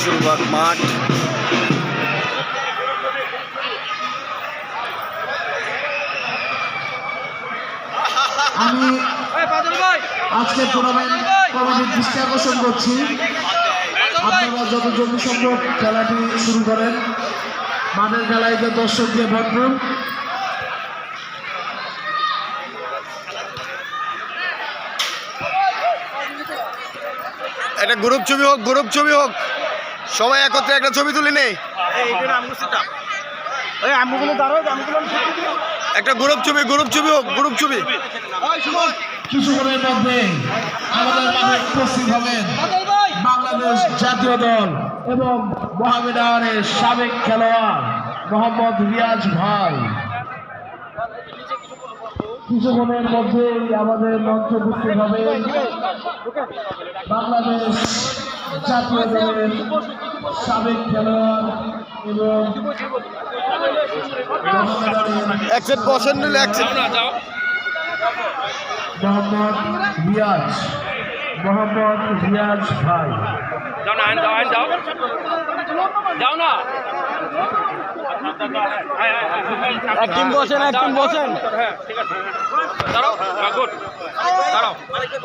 শামসুলবাগ মাঠ। আমি আজকে টুর্নামেন্ট কমিটির দৃষ্টি আকর্ষণ করছি, আপনারা যত জলদি সম্ভব খেলাটি শুরু করেন। মাঠের খেলায় যে দর্শক দিয়ে ভরপুর। একটা গ্রুপ ছবি হোক, গ্রুপ ছবি হোক, সবাই একত্রে একটা ছবি তুলে নেই। একটা গ্রুপ ছবি, গ্রুপ ছবি হোক, গ্রুপ ছবি। কিছুক্ষণের মধ্যে আমাদের মাঠে উপস্থিত হবেন বাংলাদেশ জাতীয় দল এবং মহামেডানের সাবেক খেলোয়াড় মোহাম্মদ রিয়াজ ভাই। কিছুক্ষণের মধ্যেই আমাদের মঞ্চে উপস্থিত হবে বাংলাদেশ জাতীয় দলের সাবেক খেলোয়াড় এবং একসেট বসেন নিলে একসেট। মোহাম্মদ রিয়াজ ভাই। একদিন বসেন, একদিন বসেন।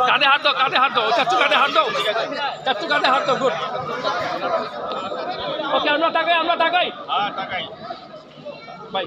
কাঁধে হাত দাও, কাঁধে হাত দাও, চাচ্ছু কাঁধে হাত দাও, চাচ্ছু কাঁধে হাত দাও। গুড। ওকে, আমরা টাকাই, আমরা টাকাই। ভাই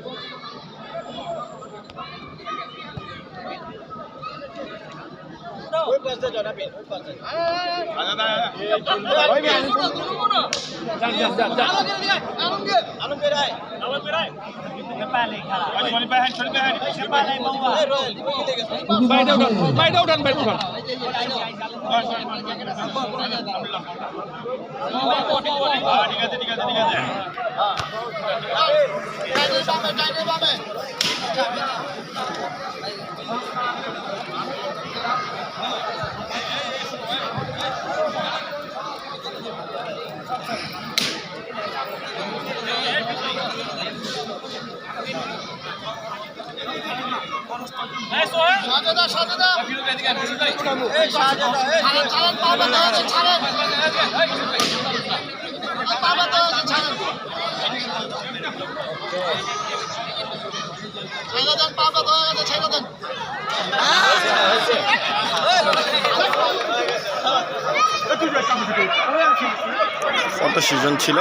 কত সিজন ছিল?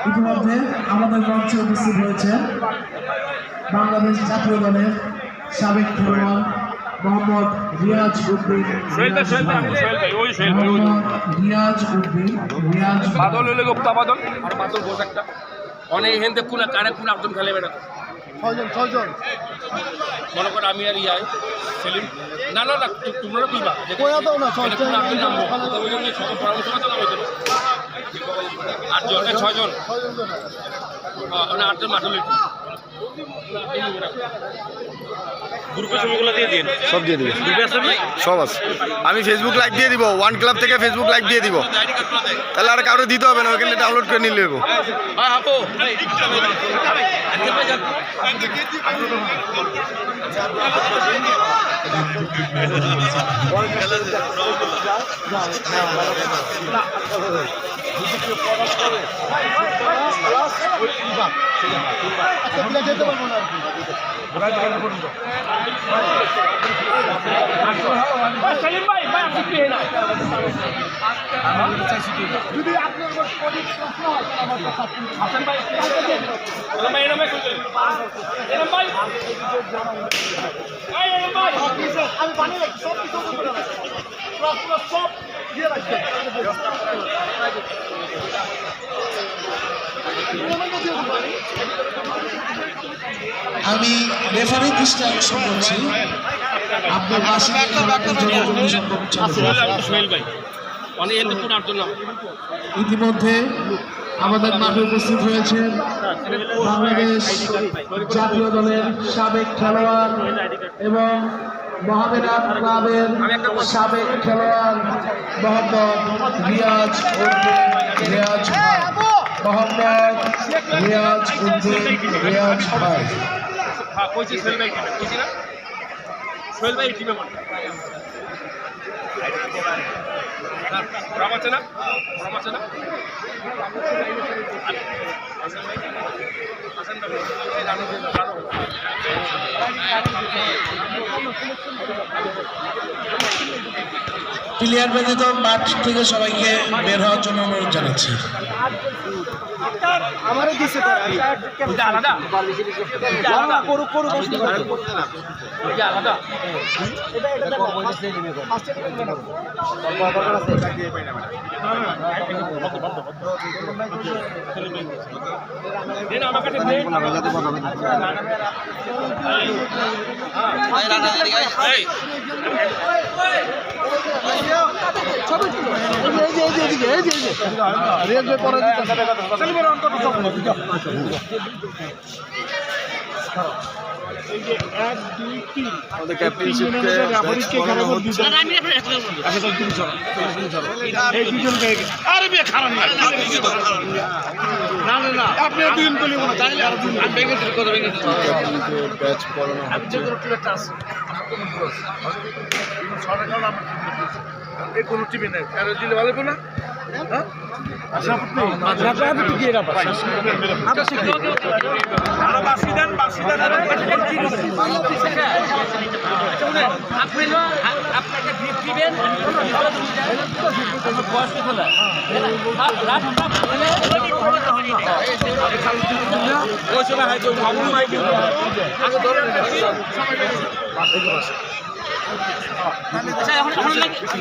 ইতিমধ্যে আমাদের মঞ্চে উপস্থিত হয়েছে বাংলাদেশ জাতীয় দলের সাবেক খেলোয়াড় মোহাম্মদ রিয়াজ উদ্দিন। অনেক হেন্দে কুনা কানে কুনা একজন খেলে বেড়া ছয়জন মনে করো আমি আর ইয়াই সেলিম। না না না, তোমরা কইবা আটজন, ছয়জন, আটজন মাঠে গ্রুপের ছবিগুলো দিয়ে দিন, সব দিয়ে দিব, সব আছে। আমি ফেসবুক লাইভ দিয়ে দিব, ওয়ান ক্লাব থেকে ফেসবুক লাইভ দিয়ে দিব, তাহলে আর কারো দিতে হবে না, ওখানে ডাউনলোড করে নিলে হবে। যদি আপনার প্রশ্ন হয় হাসান ভাই আমি বানিয়ে রাখি, সব কিছু প্রশ্ন সব দিয়ে রাখছি। আমি রেফারির দৃষ্টি আকর্ষণ করছি আপনার পাশে সোহেল ভাই অনেক হেলদি পুনার জন্য ইতিমধ্যে আমাদের মাঠে উপস্থিত হয়েছেন বাংলাদেশ জাতীয় দলের সাবেক খেলোয়াড় এবং মহামেডান ক্লাবের সাবেক খেলোয়াড় মোহাম্মদ রিয়াজ উদ্দিন রিয়াজ ভাই মোহাম্মদ রিয়াজ উদ্দিন রিয়াজ ভাই হ্যাঁ কইছি সোহেল ভাই কইছি না সোহেল ভাই টিমে মনে আছে না আছে না প্লেয়ার ব্যতীত মাঠ থেকে সবাইকে বের হওয়ার জন্য অনুরোধ জানাচ্ছি আমারও দিছে তো আলাদা আলাদা করু করু আলাদা আমাদের ক্যাপ্টেনশিপকে ব্যাচ করানো হচ্ছে কোনো টিভি নেই আর দিলে ভালো না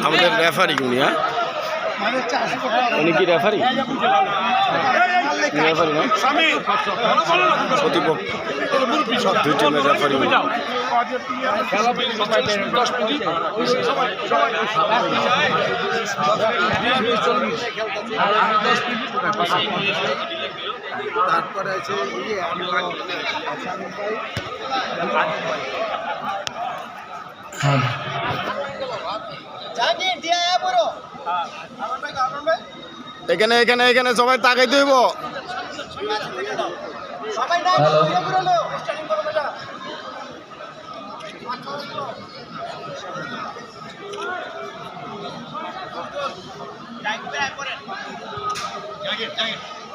আমাদের রেফারি উনি, হ্যাঁ উনি কি রেফারি রেফারি না প্রতিপক্ষ দুই টিমের রেফারি তারপরে আছে এখানে এখানে এখানে সবাই তাকাইতে হইব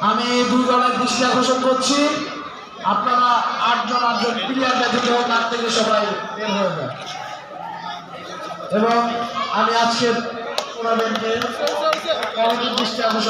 আমি দুই দলের দৃষ্টি আকর্ষণ করছি আপনারা 8 জন প্লেয়ার ব্যতীত মাঠ থেকে সবাই বের হয়ে যান এবং আমি আজকের টুর্নামেন্টে দৃষ্টি আকর্ষণ